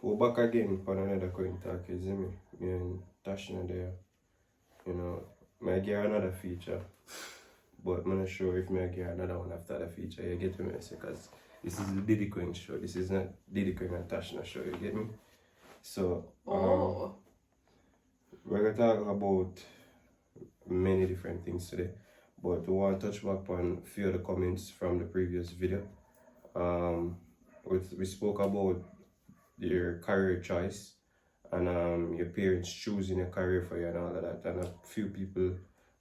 we're back again for another coin talk, you see me? Me and Tashna there. You know, may get another feature. But I'm not sure if I get another one after the feature, you get me? Because this is the Diddy Coin show. This is not Diddy Coin and Tashna show, you get me? So, we're going to talk about many different things today. But we want to touch back on a few of the comments from the previous video. We spoke about your career choice and your parents choosing a career for you and all of that. And a few people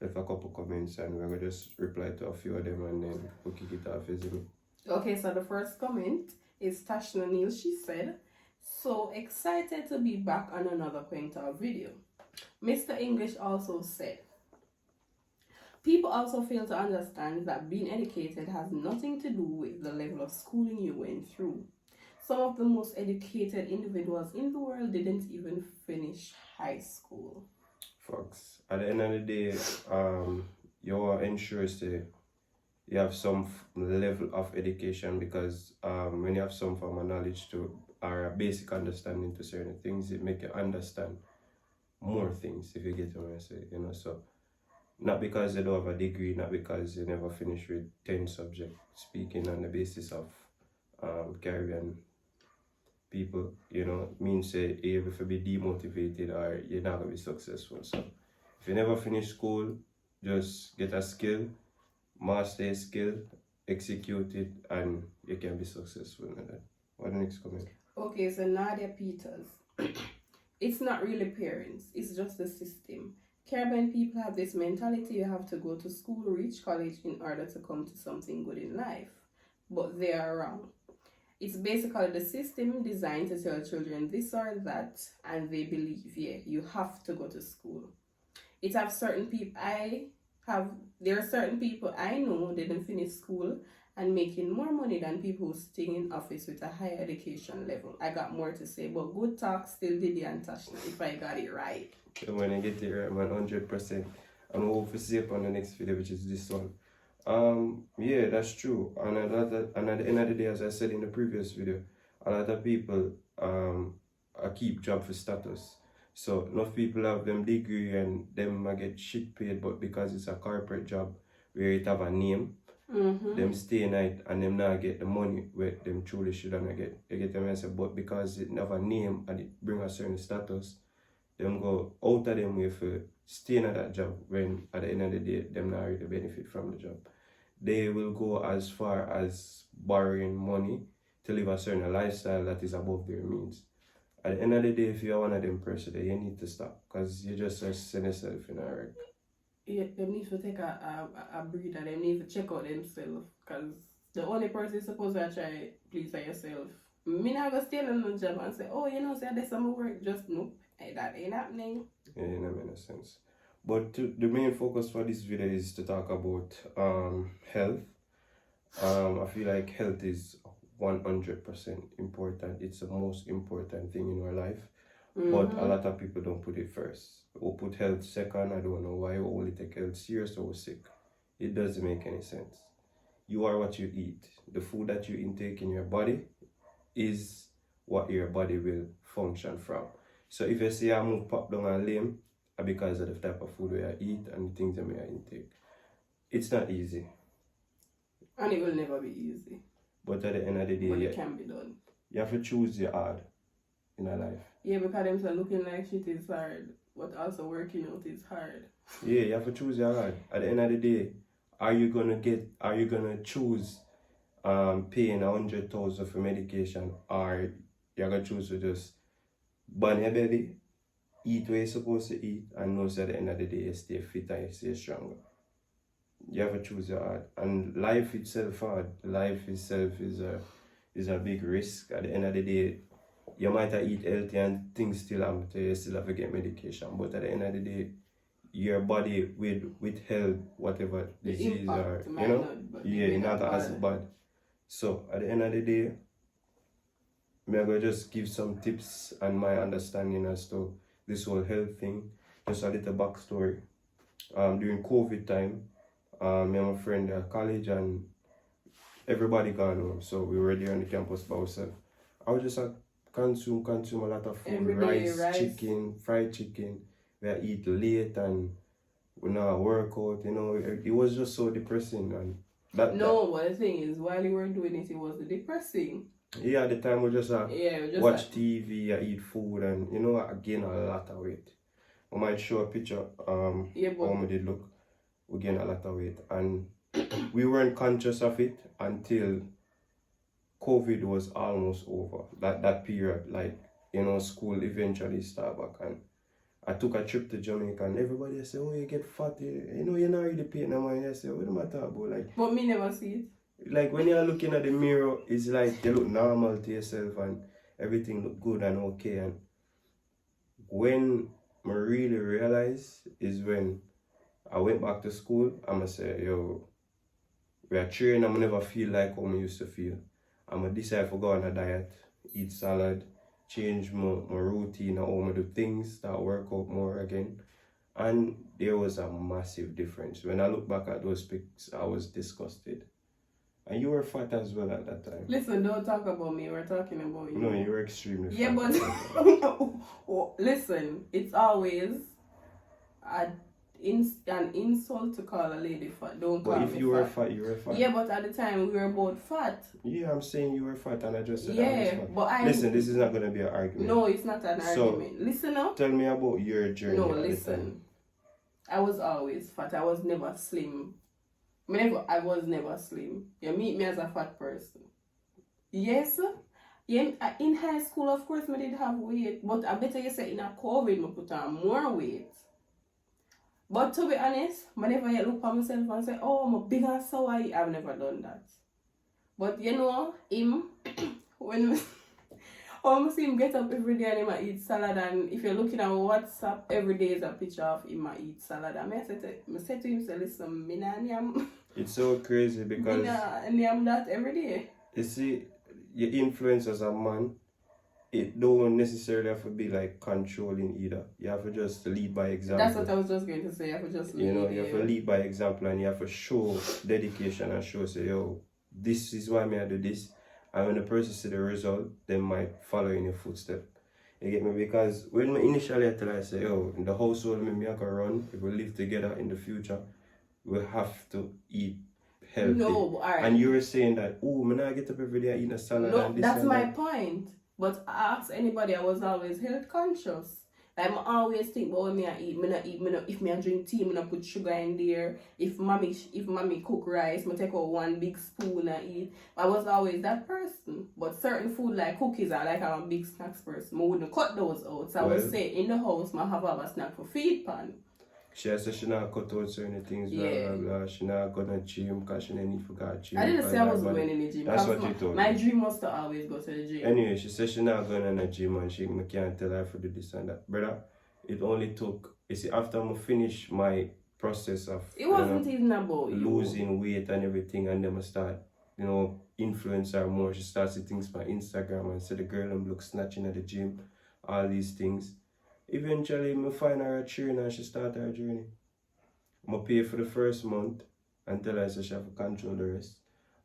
left a couple comments and we're going to just reply to a few of them and then we'll kick it off, isn't it? Okay, so the first comment is Tashna Neal. She said, "So excited to be back on another Quintal video." Mr. English also said, "People also fail to understand that being educated has nothing to do with the level of schooling you went through. Some of the most educated individuals in the world didn't even finish high school." Folks, at the end of the day, you're ensured to you have some level of education because when you have some form of knowledge to or a basic understanding to certain things, it make you understand more things, if you get what I say, you know. So not because you don't have a degree, not because you never finish with 10 subjects, speaking on the basis of Caribbean people, you know, means you're able to be demotivated or you're not going to be successful. So if you never finish school, just get a skill, master a skill, execute it, and you can be successful in that. What the next comment? Okay, so Nadia Peters. "It's not really parents, it's just the system. Caribbean people have this mentality you have to go to school, reach college in order to come to something good in life. But they are wrong. It's basically the system designed to tell children this or that, and they believe, yeah, you have to go to school. There are certain people I know didn't finish school and making more money than people who stay in office with a higher education level. I got more to say, but good talk still Diddy and Tashna, if I got it right." When I get it right, 100%. And we'll see up on the next video, which is this one. Yeah, that's true. And at the end of the day, as I said in the previous video, a lot of people keep job for status. So enough people have them degree and them get shit paid, but because it's a corporate job where it have a name, them stay night and them not get the money where them truly shouldn't get. You get them answer, but because it have a name and it bring a certain status, them go out of them way for staying at that job when at the end of the day them not really benefit from the job. They will go as far as borrowing money to live a certain lifestyle that is above their means. At the end of the day, if you're one of them person, you need to stop because you just send yourself in a wreck. Yeah, they need to take a breather. They need to check out themselves because the only person supposed to try please yourself. Me not go stay on no job and say, oh, you know, say there's some work. Just nope, that ain't happening. Yeah, it doesn't make sense. But the main focus for this video is to talk about health. I feel like health is 100% important. It's the most important thing in our life. But a lot of people don't put it first. We'll put health second. I don't know why we only take health serious or we're sick. It doesn't make any sense. You are what you eat. The food that you intake in your body is what your body will function from. So if you see I move pop down and lame, because of the type of food we eat and the things that we intake. It's not easy. And it will never be easy. But at the end of the day, but it can be done. You have to choose your hard in your life. Yeah, because them say looking like shit is hard, but also working out is hard. Yeah, you have to choose your hard. At the end of the day, are you gonna choose paying 100,000 for medication, or you're gonna choose to just burn your belly, eat what you're supposed to eat, and know that at the end of the day you stay fit and you stay stronger. You have to choose your hard. And life itself hard. Life itself is a big risk. At the end of the day, you might have eat healthy and things still happen to you, you still have to get medication. But at the end of the day, your body with health, whatever disease or you know, not as bad. So at the end of the day, I'm gonna just give some tips and my understanding as to this whole health thing. Just a little backstory. During COVID time, me and my friend at college and everybody gone home, so we were there on the campus by ourselves. I was just consume a lot of food, Every day, rice. chicken, fried chicken. We eat late and we not work out, you know. It was just so depressing and but the thing is, while you were doing it, it was depressing. Yeah, at the time we just we just watch TV, eat food, and you know, I gain a lot of weight. I might show a picture how we did look. We gain a lot of weight, and we weren't conscious of it until COVID was almost over. That period, like, you know, school eventually started back, and I took a trip to Jamaica, and everybody said, "Oh, you get fat, you know, you're not really paying no money." I said, "What am I talking about?" Like, but me never see it. Like when you're looking at the mirror, it's like you look normal to yourself and everything look good and okay. And when I really realized is when I went back to school, I'ma say, yo, we are training, I'ma never feel like how I used to feel. I'ma decide to go on a diet, eat salad, change my routine, how I do things, start work out more again. And there was a massive difference. When I look back at those pics, I was disgusted. And you were fat as well at that time. Listen, don't talk about me. We're talking about you. No, you were extremely fat. Yeah, but listen, it's always an insult to call a lady fat. Don't call me fat. But if you were fat, you were fat. Yeah, but at the time we were both fat. Yeah, I'm saying you were fat and I just said I was fat. But listen, this is not going to be an argument. No, it's not an argument. Listen up. Tell me about your journey. No, listen. I was always fat. I was never slim. I was never slim. You meet me as a fat person. Yes. Yeah, in high school, of course, I did have weight. But I better you say in a COVID, I put on more weight. But to be honest, whenever I look at myself and say, oh, I'm a big and sour, I've never done that. But you know, when I see him get up every day and he eat salad, and if you're looking at WhatsApp, every day is a picture of him eat salad. And I said to him, listen, it's so crazy because I'm that every day. You see, your influence as a man, it don't necessarily have to be like controlling either. You have to just lead by example. That's what I was just going to say. You have to just lead. You know, you have to lead by example and you have to show dedication and show, say, yo, this is why I do this. And when the person see the result, they might follow in your footsteps. You get me? Because when initially I say, yo, in the household, maybe I can run. If we live together in the future, we have to eat healthy. No, alright. And you were saying that, oh, man, I get up every day, I eat a salad. No, and this that's and my that. point. But I ask anybody, I was always health conscious. Like, I always think about when I eat. If I drink tea, I put sugar in there. If mommy cook rice, I take out one big spoon and eat. I was always that person. But certain food like cookies, I'm a big snacks person. I wouldn't cut those out. So I would say in the house, I have a snack for feed pan. She said she not cut out certain things, blah, blah, blah. She not go to the gym because she didn't need to go to the gym. I didn't say I wasn't going in the gym. That's what you told my me. dream was to always go to the gym. Anyway, she said she not going in the gym and she can't tell her to do this and that. Brother, it only took, you see, after I finish my process of it wasn't even about losing weight and everything, and then I start, influence her more. She starts seeing things on Instagram and say the girl look snatching at the gym, all these things. Eventually, I find her a trainer and she start her journey. I'm going to pay for the first month and tell her so she have to control the rest.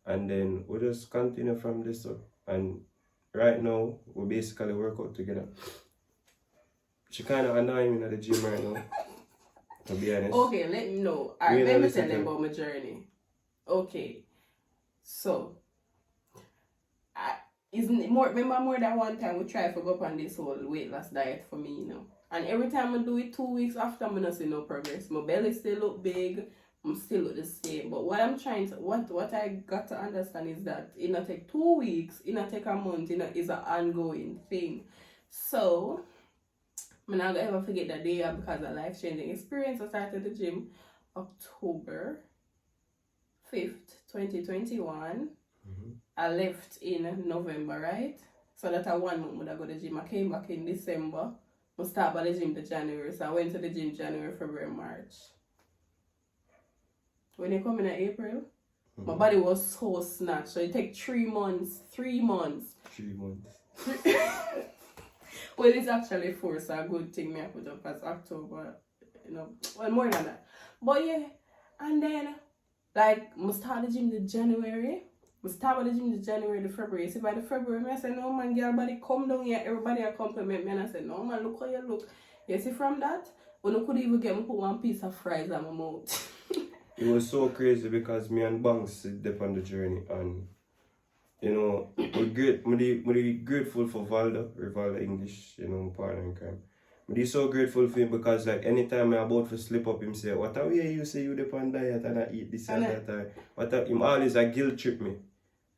And then we just continue from this up. And right now, we basically work out together. She kind of annoying me at the gym right now, to be honest. Okay, let me know. Alright, let me tell them about my journey. Okay. So, remember more than one time we tried to go up on this whole weight loss diet for me, And every time I do it 2 weeks after, I'm not see no progress. My belly still look big. I'm still look the same. But what I'm trying to, what I got to understand is that it not take 2 weeks, it not take a month, it's an ongoing thing. So, I'm not gonna ever forget that day because of life-changing experience. I started the gym October 5th, 2021. Mm-hmm. I left in November, right? So that I 1 month would I go to the gym. I came back in December. I start by the gym to January. So I went to the gym January, February, March. When you come in April, my body was so snatched. So it take 3 months. 3 months. 3 months. Well, it's actually 4, so a good thing me I put up as October, well, more than that. But yeah, and then, I start the gym in January, I start with the gym the January, the February. See, by the February, I say, no man, girl, body come down here, everybody a compliment me. And I said, no man, look how you look. You see, from that, when I could even get me put one piece of fries on my mouth. It was so crazy because me and Banks sit up on the journey, and you know, we're grateful for Rivaldo English, you know, my partner in crime. I'm so grateful for him because like anytime I'm about to slip up, him say, what are you say you depend on diet and I eat this and that, him always a guilt trip me.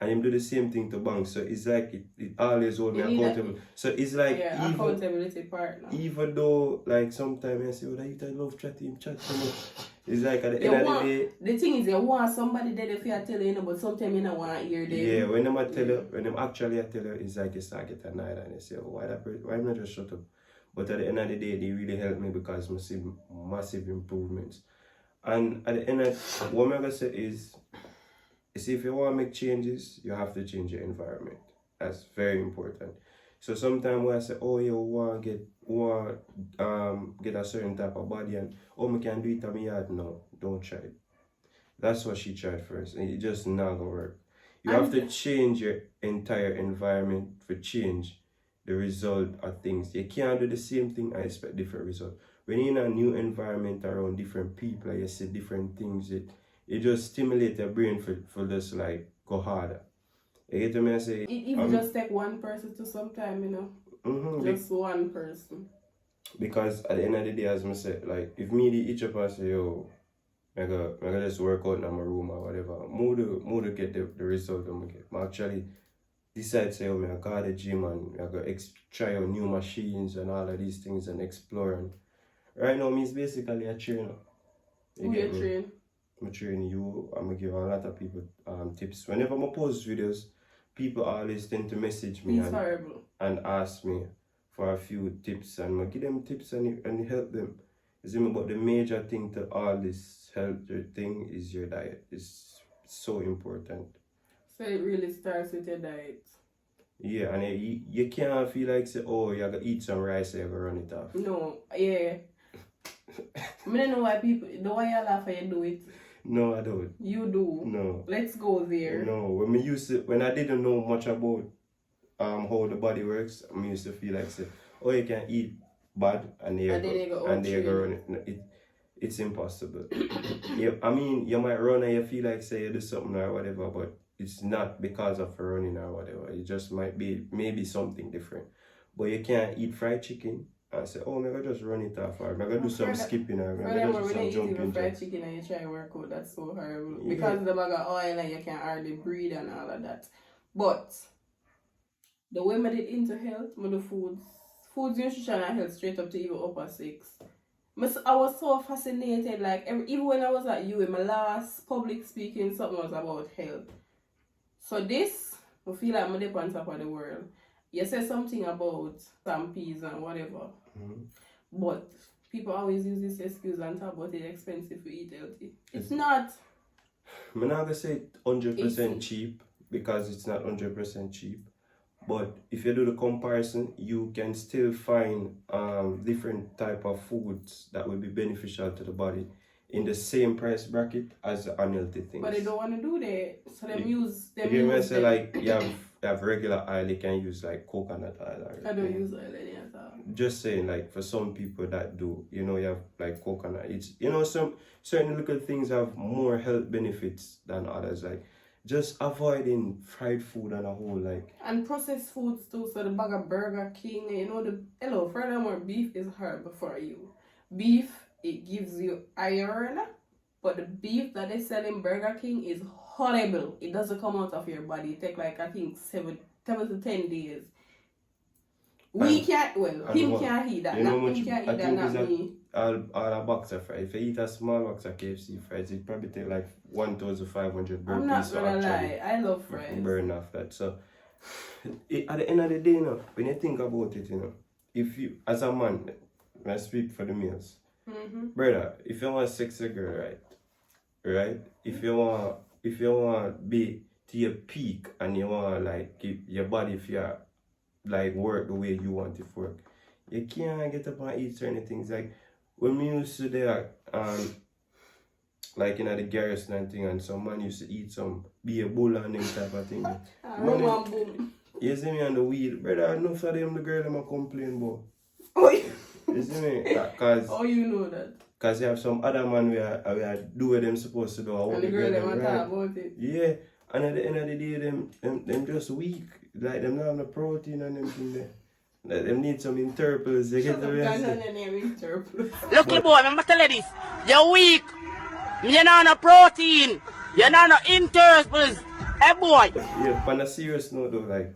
And him do the same thing to Banks. So it's like it always hold me accountable. So it's like accountability partner. Even though like sometimes I say, oh, I love chatting, chat so much. It's like at the end of the day. The thing is, you want somebody there if you tell you, but sometimes you don't want to hear them. Yeah, when them tell you, when them actually tell you, it's like you start getting annoyed and you say, oh, why am I just shut up? But at the end of the day, they really help me because I see massive improvements. And at the end of what I'm gonna say is if you want to make changes, you have to change your environment. That's very important. So sometimes when I say, oh, you want to get a certain type of body and oh, I can do it on my yard. No, don't try it. That's what she tried first, and it just not gonna work. You have to change your entire environment for change the result of things. You can't do the same thing and expect different result. When you're in a new environment around different people, you see different things, it just stimulates your brain for just like go harder. You get what I say? It even just take one person to sometime, you know. Just one person. Because at the end of the day, as I said, like if me each of us say, yo, I gotta just work out in my room or whatever, more to get the result I'm gonna get. I actually decide say, oh, I go to the gym and I go try out new machines and all of these things and explore. And right now, me is basically a trainer. Who you train? I'm training you. I'm gonna give a lot of people tips. Whenever I post videos, people always tend to message me and ask me for a few tips, and I give them tips and help them. But the major thing to all this health thing is your diet. It's so important. So it really starts with your diet. Yeah, and you can't feel like say, oh, you gotta eat some rice, you gotta run it off. No, yeah. I don't know why you laugh when you do it. No, I don't. You do. No. Let's go there. No, when I didn't know much about how the body works, I used to feel like say, oh, you can eat bad and they go run it. No, it's impossible. I mean, you might run and you feel like say you do something or whatever, but it's not because of running or whatever. It just might be maybe something different. But you can't eat fried chicken and say, oh, maybe I just run it off, or maybe I do some skipping, or maybe I do some jumping. Fried chicken and you try to work out, that's so horrible. Yeah. Because the bag of oil and you can hardly breathe and all of that. But the way I did into health, I do foods, nutrition and health straight up to even upper 6. I was so fascinated, like even when I was at UA, my last public speaking, something was about health. So this, I feel like I'm on top of the world. You said something about some peas and whatever. But people always use this excuse and talk about it's expensive to eat healthy. It's not. I'm not gonna say 100% cheap because it's not 100% cheap. But if you do the comparison, you can still find different type of foods that will be beneficial to the body in the same price bracket as the unhealthy things. But they don't want to do that. So they use them. You can say like you have regular oil, you can use like coconut oil. I don't use oil any at all. Just saying, like for some people that do, you know, you have like coconut. It's, you know, some certain little things have more health benefits than others. Like just avoiding fried food and a whole like. And processed foods too. So the bag of Burger King, you know, furthermore, beef is horrible for you. Beef, it gives you iron, but the beef that they sell in Burger King is horrible. It doesn't come out of your body. It takes like, I think, 7 to 10 days. We can't, him can't eat that. You know, him can't eat that, not me. All a box of fries. If you eat a small box of KFC fries, it probably take like 1,500 burpees. I'm not gonna lie, I love fries. Burn off that. So, at the end of the day, you know, when you think about it, you know, if you, as a man, when I speak for the males, brother, if you want a sexy girl, right? If you want be to your peak and you want like keep your body if you like work the way you want it to work, you can't get up and eat certain things. Like when we used to there, like in the garrison and thing, and some man used to eat some be a bull and them type of thing. Roman boom. You see me on the weed, brother, enough of them the girl them a complain about. Oh, You see me? Cause oh, you know that. Cause you have some other man where do what them supposed to do. And the girl them right. Talk about it. Yeah, and at the end of the day, them just weak. Like them not have no protein and them thing there. Like them need some interpels. They get the rest. Look, boy, I'm tell you this. You're weak. You're not no protein. You're not no interpels. Hey, boy. Yeah, but on a serious note though, like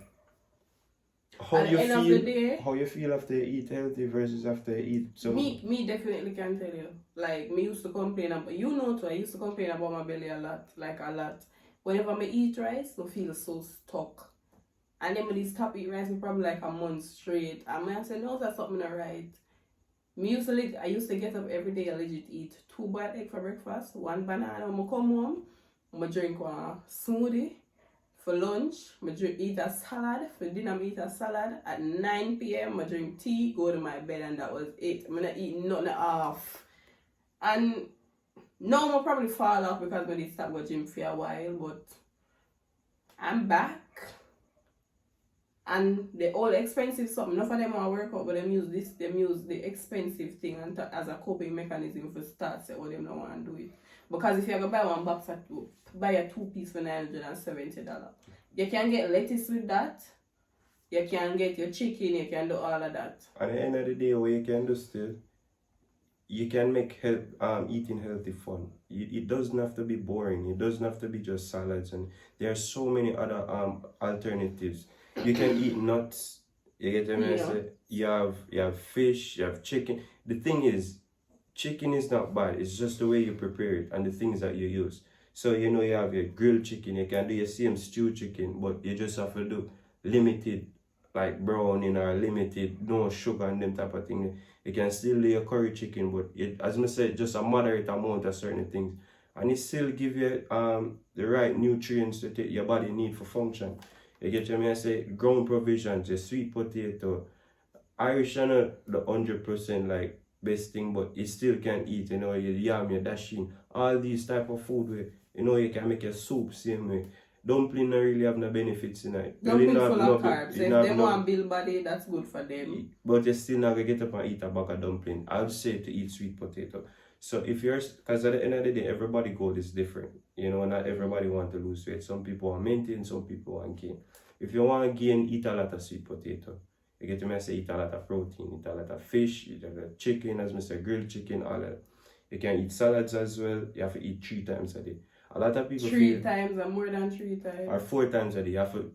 how at you the end feel, of the day, how you feel after you eat healthy versus after you eat some. Me definitely can tell you. Like me used to complain about, you know too, I used to complain about my belly a lot, like a lot. Whenever I eat rice, I feel so stuck. And then when I stop eating rice, probably like a month straight. And I say, no, that's something not right. I used to get up every day, I legit eat 2 boiled eggs for breakfast, 1 banana when I come home, I drink one smoothie. For lunch, I eat a salad. For dinner, I eat a salad. At 9 p.m., I drink tea, go to my bed, and that was it. I'm not eating nothing off. And now I'll probably fall off because I did stop going gym for a while, but I'm back. And the all expensive something, enough of them want to work out, but them use the expensive thing and as a coping mechanism for start say what them don't want to do it. Because if you're going to buy one box buy a 2-piece for $970. You can get lettuce with that. You can get your chicken, you can do all of that. At the end of the day, what you can do still, you can make eating healthy fun. It doesn't have to be boring. It doesn't have to be just salads. And there are so many other alternatives. You can eat nuts. You get what I say? You have fish, you have chicken. The thing is, chicken is not bad. It's just the way you prepare it and the things that you use. So you know you have your grilled chicken. You can do your same stew chicken, but you just have to do limited, like browning or limited, no sugar and them type of thing. You can still do your curry chicken, but as I said, just a moderate amount of certain things, and it still give you the right nutrients that your body need for function. You get what I say? Ground provisions, your sweet potato, Irish are not the 100% like best thing, but you still can eat, you know, your yam, your dasheen, all these type of food where, you know, you can make your soup same way. Dumpling don't really have no benefits in it. Dumpling full of carbs. If they want build body, that's good for them. But you still not gonna get up and eat a bag of dumpling. I would say to eat sweet potato. So if you're, because at the end of the day, everybody goal is different. You know, not everybody want to lose weight. Some people want maintain, some people want gain. If you want to gain, eat a lot of sweet potato. You get to say eat a lot of protein, eat a lot of fish, eat a lot of chicken, as I said, grilled chicken, all that. You can eat salads as well. You have to eat 3 times a day. A lot of people 3 times or more than 3 times. Or 4 times a day. You have to,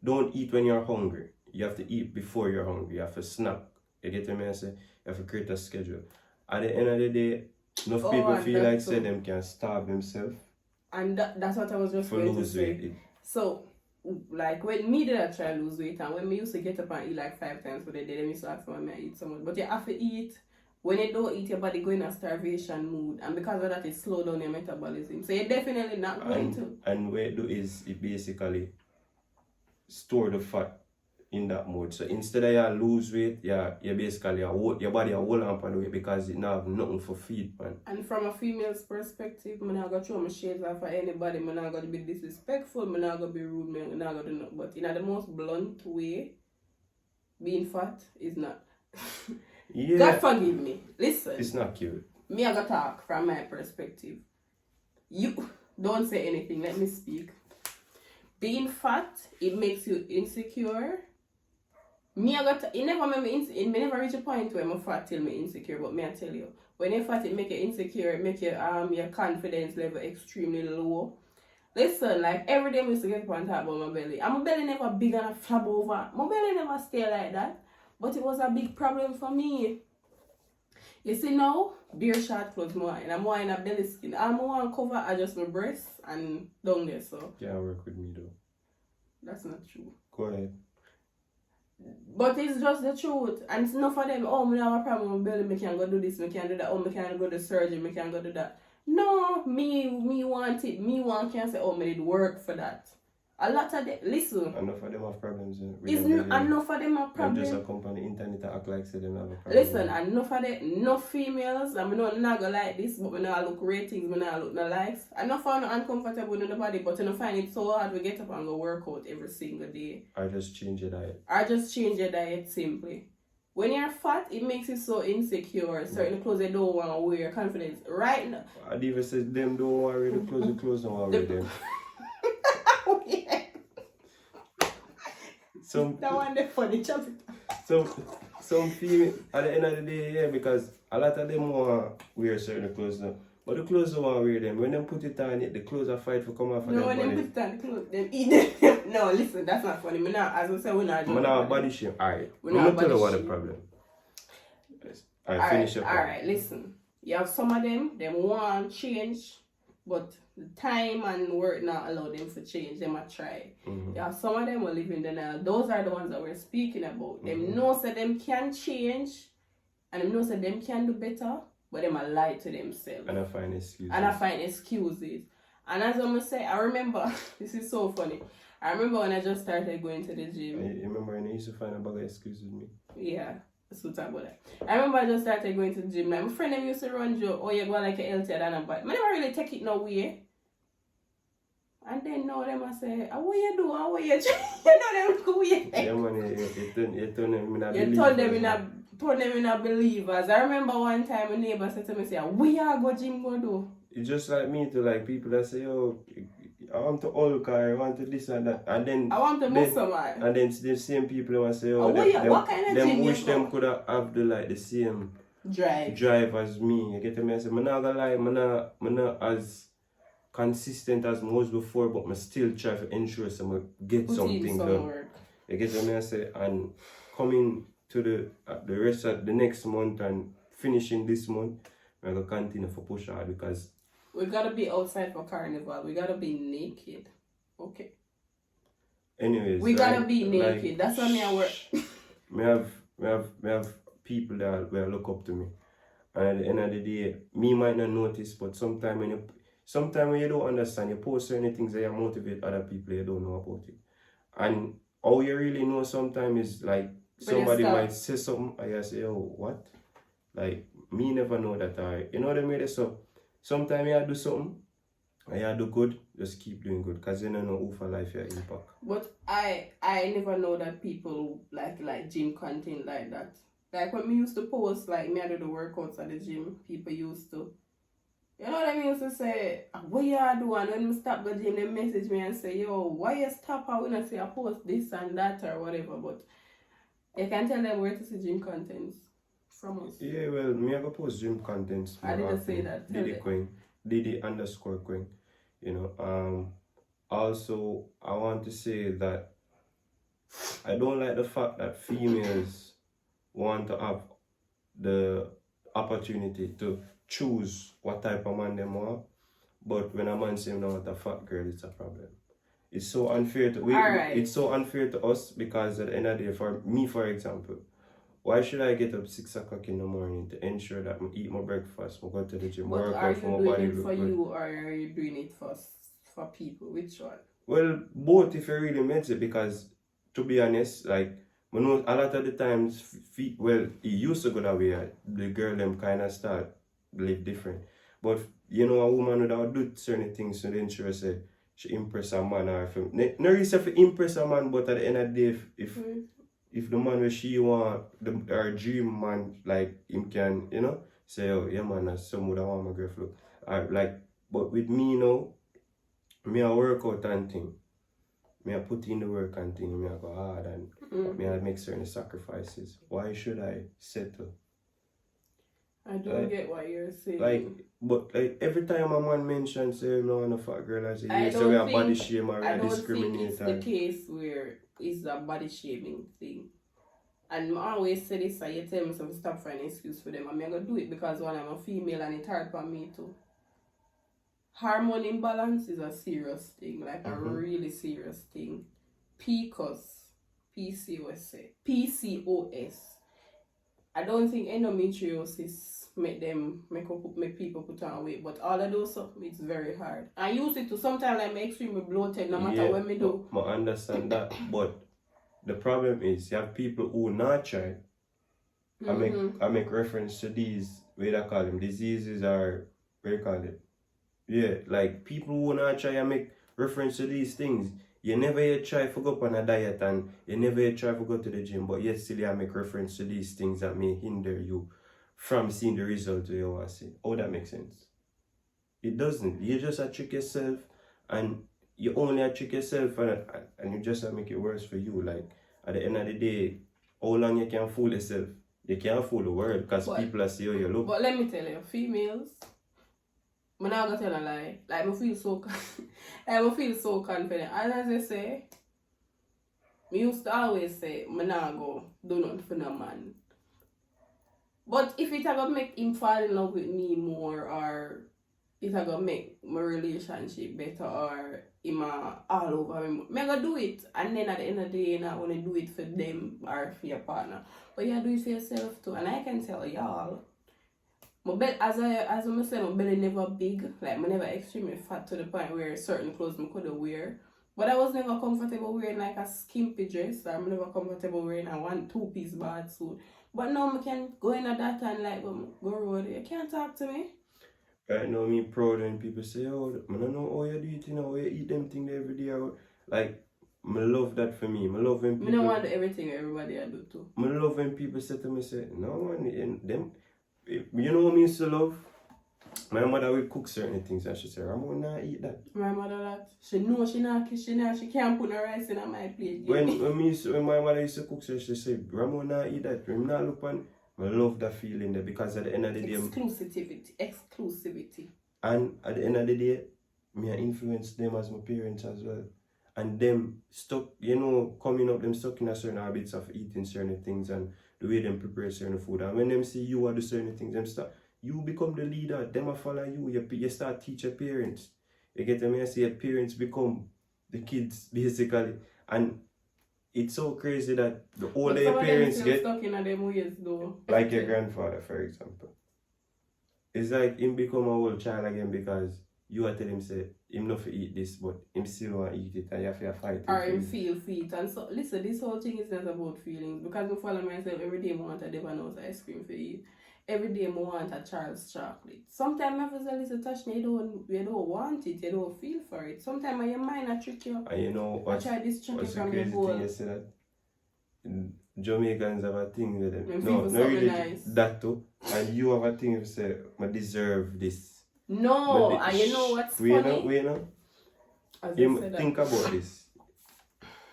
don't eat when you're hungry. You have to eat before you're hungry. You have to snack. You get what I say? You have to create a schedule. At the end of the day, enough people feel like say them can starve themselves. And that's what I was just going to say. So, like when me did I try to lose weight, and when me used to get up and eat like 5 times per day, they used to ask me I eat so much. But you have to eat. When you don't eat, your body go in a starvation mood, and because of that, it slow down your metabolism. So you're definitely not going to. And what it do is it basically store the fat in that mode. So instead of you lose weight, you basically your body hold on to the weight because it not have nothing for feed, man. And from a female's perspective, I'm not gonna throw my shades off for anybody. I'm not gonna be disrespectful. I'm not gonna be rude. I'm not gonna do nothing. But in the most blunt way, being fat is not. Yeah. God forgive me. Listen. It's not cute. Me I gotta talk from my perspective. You don't say anything. Let me speak. Being fat, it makes you insecure. Me I got it never make me it never reach a point where I'm fat till me insecure. But me I tell you, when you're fat, it make you insecure. It make your confidence level extremely low. Listen, like every day I used to get up and talk about my belly. And my belly never big and flab over. My belly never stay like that. But it was a big problem for me. You see now, bare short clothes more, and I'm more in a belly skin. I'm more to cover just my breasts and down there, so. Can't work with me though. That's not true. Go ahead. But it's just the truth. And it's enough for them, oh, I have a problem with my belly, I can go do this, I can do that, oh, I can go to surgery, I can go do that. No, me want it. Me can say, oh, I did work for that. A lot of them, listen. Enough of them have problems. Enough of them have problems. Just a company internet act like say them have a problem. Listen, enough of it, enough females, I'm not gonna like this, but when I look ratings, when I look the likes, I not find uncomfortable in the body, but I find it so hard to get up and go work out every single day. I just change your diet. I just change your diet simply. When you're fat, it makes you so insecure. Certain clothes you don't want to wear, confidence. Right now. I'd even say them don't want to wear the clothes don't want to wear them. Yeah. Some, That one the funny chop. some female at the end of the day, yeah, because a lot of them want to wear certain clothes now. But the clothes don't want to wear them. When them put it on it, the clothes are fight for come off of No, them when body. them put it on the clothes, them eat them. No, listen, that's not funny. As I said, we're not I'm not body shame. Alright. We're I'm not going to tell you what the body problem. Alright, finish your point. Alright, listen. You have some of them want change, but the time and work not allow them to change. They might try. Mm-hmm. You have some of them who live in denial. Those are the ones that we're speaking about. Them know that them can change, and them know that them can do better, but them are lie to themselves. And I find excuses. And as I'm gonna say, I remember, this is so funny. I remember when I just started going to the gym. You remember when I used to find a bag of excuses with me? Yeah, let's talk about that. I remember I just started going to the gym. Like, my friend them used to run joke, oh, you go like a healthier than a body. I never really take it no way. And then now them I say, what you do? What you do? You know them cool, yeah. Yeah, man, you turn them in a You turn them in a believers. I remember one time a neighbor said to me, say, we are go gym go do. It's just like me to like people that say, oh, I want to Hulk or I want to this and that. And then I want to muscle man. And then the same people want to say, oh, what kind of them gym wish you them go? could have the same drive as me. You get me? I say, I'm not gonna lie, I'm not as consistent as most before, but I still try to ensure some get something done. Work. You get me? I say, and coming to the rest of the next month and finishing this month, I'm gonna continue for push hard because we gotta be outside for carnival. We gotta be naked. Okay. anyways, we gotta be naked. That's why I work. We have people that will look up to me. And at the end of the day, me might not notice, but sometimes when you don't understand, you post certain things that you motivate other people you don't know about it. And all you really know sometimes is like somebody might say something and you say, oh, what? Like me never know that you know what I mean? So sometimes you do something and you do good, just keep doing good because you don't know who for life your impact. But I never know that people like gym content like that. Like when we used to post, like me I do the workouts at the gym, people used to, you know what I mean, used to say, what you are doing? When we stop the gym, they message me and say, yo, why you stop? I wanna say I post this and that or whatever, but you can tell them where to see gym contents from us. Yeah, well, me I go post gym contents. I didn't say that. Diddy Queen, Diddy_Queen. You know, also I want to say that I don't like the fact that females want to have the opportunity to choose what type of man they want, but when a man says no want a fat girl, it's a problem. It's so unfair to it's so unfair to us because at the end of the day, for me, for example, why should I get up 6 o'clock in the morning to ensure that I eat my breakfast, I go to the gym, work out for my body? Are you doing it for you or are you doing it for people? Which one? Well, both if you really meant it, because to be honest, like, I know a lot of the times, it used to go that way, the girl them kind of start live different. But, you know, a woman would do certain things to ensure say, she impress a man or if not really say to impress a man, but at the end of the day, if the man where she want, her dream man, like, him can, you know, say, oh, yeah man, that's someone that want my girl look. Like, but with me now, me a work out and thing. Me I put in the work and thing, me I go hard and me I make certain sacrifices. Why should I settle? I don't get what you're saying. But every time a man mentions say no want a fat girl, I say so we are body shame or we discriminate. I don't think it's the case where it's a body shaming thing. And I always say this, you tell me some stop finding excuse for them. I'm gonna do it because one, I'm a female and it's hard for me too. Hormone imbalance is a serious thing, like a really serious thing. PCOS. I don't think endometriosis make people put on weight, but all of those stuff, it's very hard. I use it to sometimes like make extremely bloated no matter what me do. I understand that, but the problem is you have people who not try I make reference to these, what do I call them, diseases or, what do you call it? Yeah, like people who wanna try and make reference to these things. You never yet try to go up on a diet and you never yet try to go to the gym, but yet still you make reference to these things that may hinder you from seeing the result you want to see. Oh, that makes sense. It doesn't. You just trick yourself, and you only trick yourself, and you just make it worse for you. Like at the end of the day, how long you can fool yourself? You can't fool the world because people are see how you look. But let me tell you, females, I'm not gonna tell a lie. Like I feel so, I feel so confident. And as I say, I used to always say, I'm not go do nothing for no man. But if it gonna make him fall in love with me more, or it gonna make my relationship better, or him all over me, I'm gonna do it. And then at the end of the day, you're not gonna do it for them or for your partner, but you do it for yourself too. And I can tell y'all, my belly, as I said, my belly never big. Like, I never extremely fat to the point where certain clothes I could wear. But I was never comfortable wearing like a skimpy dress. I'm never comfortable wearing a 1-2-piece bad suit. But now I can go in at that and like go road. You can't talk to me. Right now, me proud when people say, oh, I don't know how you do it, you know, how you eat them things every day. Like, I love that for me. I love when people... I don't want to do everything everybody I do too. I love when people say to me, say, no, man, them... You know what I used to love? My mother would cook certain things and she said, Ramon, not eat that. My mother that. She know she can't put no rice in my plate. When my mother used to cook, so she said, Ramon, not eat that. I'm not look on. I love that feeling there because at the end of the day... Exclusivity. And at the end of the day, me influence them as my parents as well. And them stuck, you know, coming up, them stuck in a certain habits of eating certain things and the way them prepare certain food. And when them see you are do certain things, them start, you become the leader, them will follow you. You start teach your parents. You get them, I say your parents become the kids, basically. And it's so crazy that the older your parents get, stuck in them ways, though. like your grandfather, for example. It's like him become a old child again because you are telling him, say, him not to eat this, but him still want to eat it, and you have to fight. Or him feel feet. And so, listen, this whole thing is not about feelings. Because I follow myself, every day I want a Devanos ice cream for you. Every day I want a Charles chocolate. Sometimes I feel listen, touch me, you don't want it, you don't feel for it. Sometimes your mind a trick you. And you know what's the crazy thing you say that? Jamaicans have a thing with them. No, not really nice. That too. And you have a thing you say, I deserve this. No, and you know what's funny? You know? Think about this.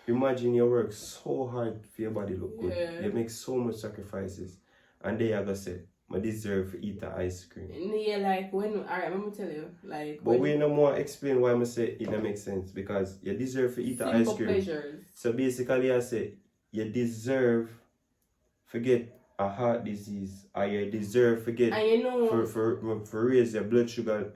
Imagine you work so hard for your body look good. Yeah. You make so much sacrifices. And they are going to say, I deserve to eat the ice cream. Yeah, like when, alright, let me tell you. Like, but we no more explain why I say it don't make sense. Because you deserve to eat the ice cream. Pleasures. So basically I say, you deserve forget a heart disease, or you deserve forget for raise your blood sugar,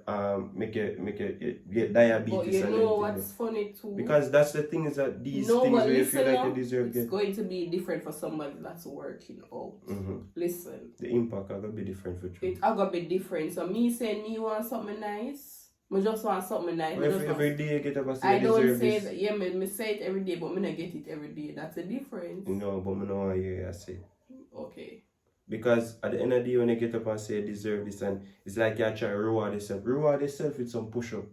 make you get diabetes. But you know what's funny too? Because that's the thing is that these things where you feel like you deserve it's going to be different for somebody that's working out. Listen, the impact are gonna be different for you. It's gonna be different. So me saying me want something nice, I just want something nice. Every day you get up and say I don't say that, yeah, me say it every day, but I don't get it every day. That's a difference. No, but I know I say. Okay. Because at the end of the day, when you get up and say you deserve this, and it's like you try to reward yourself. Reward yourself with some push-up.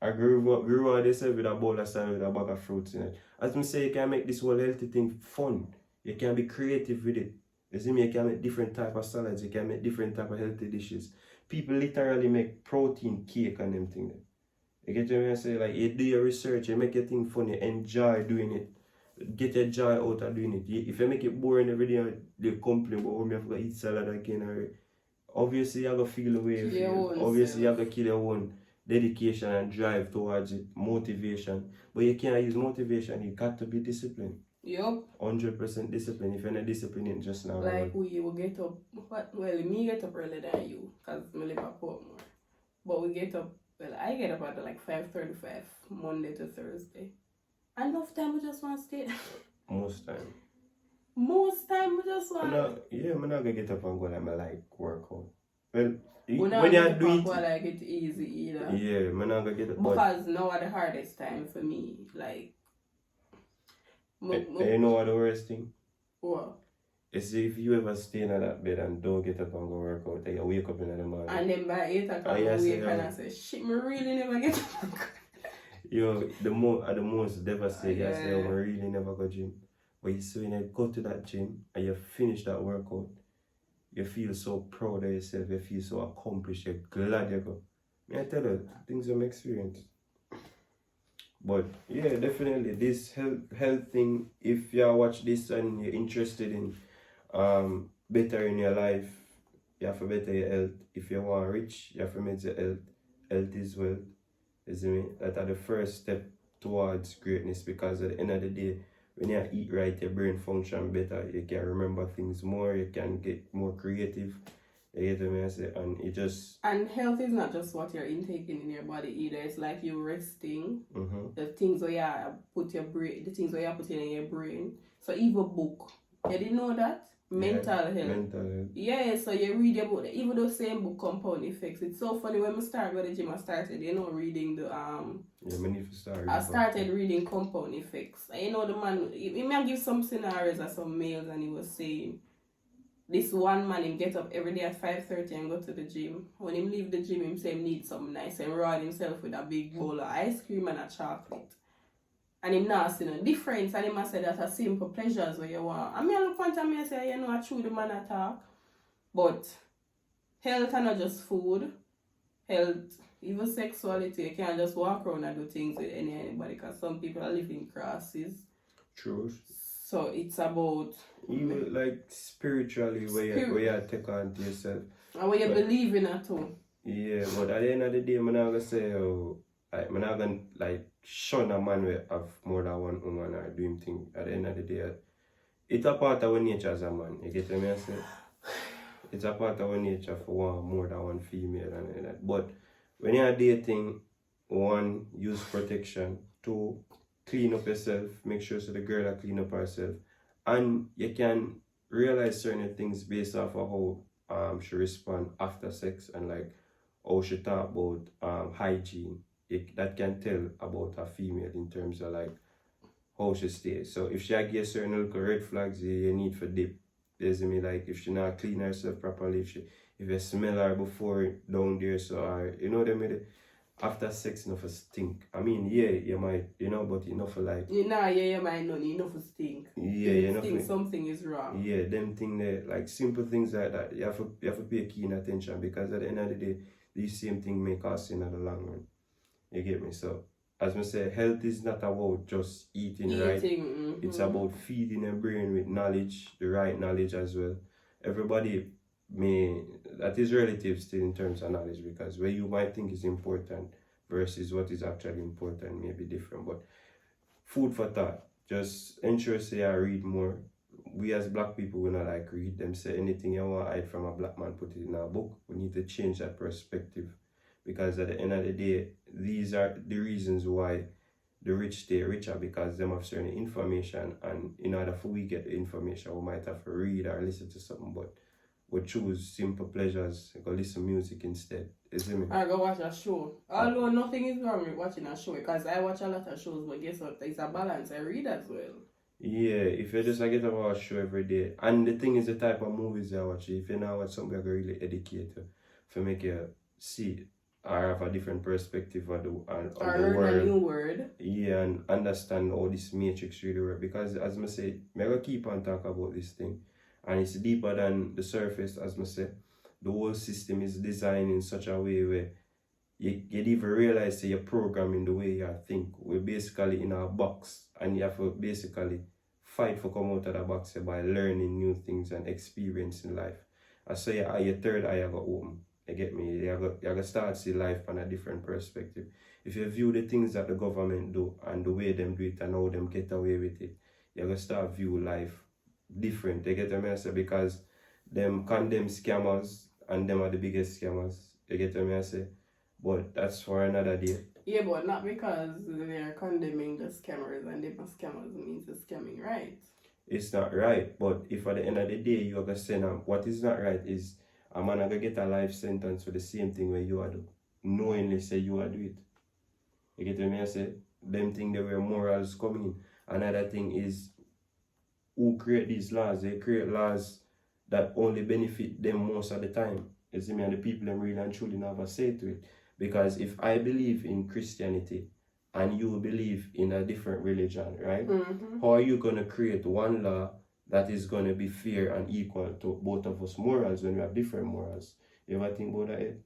Or reward yourself with a bowl of salad with a bag of fruits in it. As I say, you can make this whole healthy thing fun. You can be creative with it. You see me, you can make different type of salads. You can make different type of healthy dishes. People literally make protein cake and them things. You get what I say? Like, you do your research, you make your thing fun, you enjoy doing it. Get your joy out of doing it. If you make it boring every day, they complain about me have to eat salad again. Or obviously, you have to feel the way. Obviously, you have to kill your own dedication and drive towards it, motivation. But you can't use motivation. You got to be disciplined. Yep. 100% discipline. If you're not disciplined, just now. Like we will get up. Well, me get up earlier than you, cause I live at Portmore. But we get up. Well, I get up at like 5:35 Monday to Thursday. Enough time we just want to stay. Most time. Most time we just want. I'm not gonna get up and go like workout. Well, when you do it, like it easy either. Yeah, I'm not gonna get up. Because now are the hardest time for me. Like. You know what the worst thing? What? It's if you ever stay in that bed and don't get up and go work out, then you wake up in the morning. And then by 8 o'clock, yes, I wake and I say, shit, me really never get up. Yo, at the most devastated, I say, I really never go gym. But you see, when you go to that gym and you finish that workout, you feel so proud of yourself, you feel so accomplished, you're glad you go. May I tell you, things I'm experienced. But yeah, definitely this health thing, if you watch this and you're interested in better in your life, you have to better your health. If you want rich, you have to make your health. Health is wealth. You see me? That are the first step towards greatness, because at the end of the day, when you eat right, your brain function better, you can remember things more, you can get more creative. You get what I say? And it just... And health is not just what you're intaking in your body either. It's like you resting. Mm-hmm. The things where you put your brain, the things where you put in your brain. So even book. You didn't know that? Mental health. Mental health. Yeah, so you read about it. Even the same book, Compound Effects. It's so funny when I started going to the gym, I started, reading the Yeah, I need to start. I started reading Compound Effects. And the man, he may give some scenarios or some mails, and he was saying, this one man, him get up every day at 5:30 and go to the gym. When him leave the gym, him say him need something nice and reward himself with a big bowl of ice cream and a chocolate. And him not see no difference. And him a say that a simple pleasures where you want. I mean, I look at him and say, I true the man attack. But health are not just food. Health, even sexuality, you can't just walk around and do things with anybody, because some people are living crosses. True. So it's about... Even like spiritually, where you take on to yourself. And where you believe in it too. Yeah, but at the end of the day, I'm not gonna say, I'm not gonna like shun a man who have more than one woman or do him thing. At the end of the day, it's a part of our nature as a man. You get what I say? It's a part of our nature for one more than one female and that. But when you're dating, one, use protection. Two, clean up yourself. Make sure so the girl will clean up herself. And you can realize certain things based off of how she respond after sex, and like how she talk about hygiene. That can tell about a female in terms of like how she stays. So if she get certain little red flags, you need for dip. There's me, like if she not clean herself properly, if you smell her before down there, so you know them with it. After sex, enough for stink. I mean, yeah, you might, but enough for like... you might know, enough for stink. Yeah, you think something is wrong. Yeah, them thing there, like simple things like that, you have to pay keen attention, because at the end of the day, these same things may cost you in the long run. You get me? So, as I say, health is not about just eating right. Mm-hmm. It's about feeding your brain with knowledge, the right knowledge as well. Everybody that is relative still in terms of knowledge, because where you might think is important versus what is actually important may be different. But food for thought, just ensure say I read more. We as black people, we not like read. Them say anything you want to hide from a black man, put it in a book. We need to change that perspective, because at the end of the day, these are the reasons why the rich stay richer, because them have certain information, and in order for we get the information, we might have to read or listen to something, but we choose simple pleasures, go listen music instead. You see me? I go watch a show. Although nothing is wrong with watching a show, because I watch a lot of shows, but guess what? It's a balance. I read as well. Yeah, if you just get about a show every day, and the thing is the type of movies I watch, if you now watch something that really educate you, to make you see or have a different perspective of the world. Learn a new word. Yeah, and understand how this matrix really works. Because as I say, I'm going to keep on talking about this thing. And it's deeper than the surface, as I say. The whole system is designed in such a way where you even realize that you're programming the way you think. We're basically in a box, and you have to basically fight for come out of the box by learning new things and experiencing life. I say your third eye go open. You get me? You have to start see life from a different perspective. If you view the things that the government do and the way them do it and how them get away with it, you have to start view life different. You get what I say? Because them condemn scammers, and them are the biggest scammers. You get what I say? But that's for another day. Yeah, but not because they're condemning the scammers and them scammers means the scamming, right? It's not right. But if at the end of the day you are going to say what is not right is a man going to get a life sentence for the same thing where you are do. Knowingly say you are do it. You get what I say? Them thing there were morals coming in. Another thing is who create these laws, they create laws that only benefit them most of the time. You see me, and the people them really and truly never say to it. Because if I believe in Christianity and you believe in a different religion, right? How are you gonna create one law that is gonna be fair and equal to both of us morals when we have different morals? You ever think about that?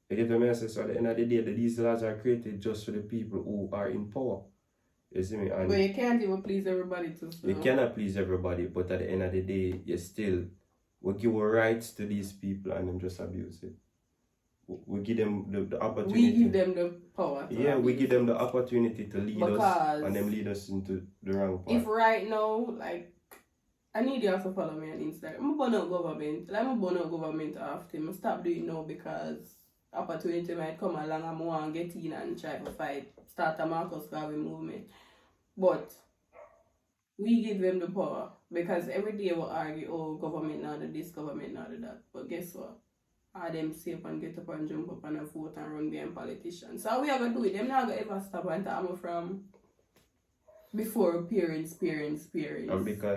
You get what I say? So at the end of the day, these laws are created just for the people who are in power. You see me? And but you can't even please everybody too. So. you cannot please everybody, but at the end of the day, you still we give rights to these people and them just abuse it. We give them the opportunity. We give them the power. Yeah, we give them the opportunity to lead because us and them lead us into the wrong path. If right now, like, I need you to follow me on Instagram. I'm going to government. Like, I'm going to government after. I'm stop doing now because opportunity might come along and I want to get in and try to fight, start a Marcus Garvey movement. But we give them the power because every day we argue, oh, government not do this, government not do that. But guess what? All them safe and get up and jump up and vote and run behind politicians. So we are going to do it. Them not going to ever stop and talk from before parents. And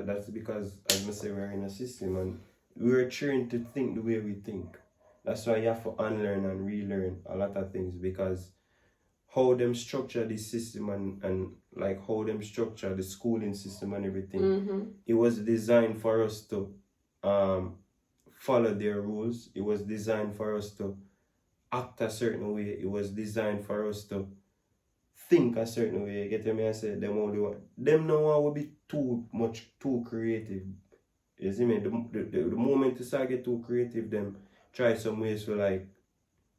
that's because, as I say, we're in a system and we're trained to think the way we think. That's why you have to unlearn and relearn a lot of things, because how them structure the system and like how them structure the schooling system and everything, it was designed for us to follow their rules. It was designed for us to act a certain way. It was designed for us to think a certain way. You get me? I said them only want them no one will be too creative. You see me? The moment you start get too creative, them try some ways to like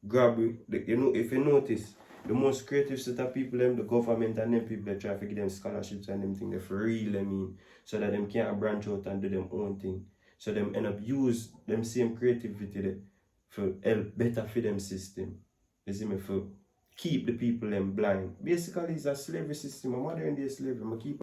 grab you know, if you notice, the most creative set of people, them the government and them people that try to give them scholarships and them thing they for real, I mean, so that them can't branch out and do them own thing. So them end up use them same creativity for help better for them system. You see me? For keep the people them blind. Basically it's a slavery system, a modern day slavery. I keep